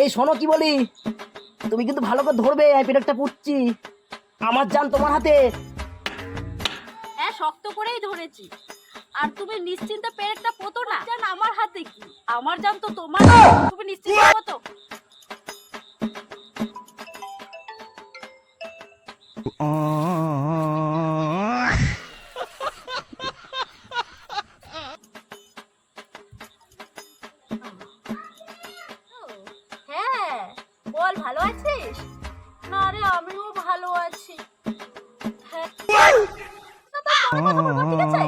এই শোনো কি বলি, তুমি কিন্তু ভালো করে ধরবে, আমি পেরেকটা পুড়ছি। আমার জান তোমার হাতে। হ্যাঁ, শক্ত করেই ধরেছি। আর তুমি নিশ্চিন্তে পেরেকটা পোতো না, জান আমার হাতে কি, আমার জান তো তোমার, তুমি নিশ্চিন্তে পোতো। হ্যাঁ বল, ভালো আছিস? না রে, আমিও ভালো আছি। হ্যাঁ, না, তোর পরে কথা বলবো, ঠিক আছে?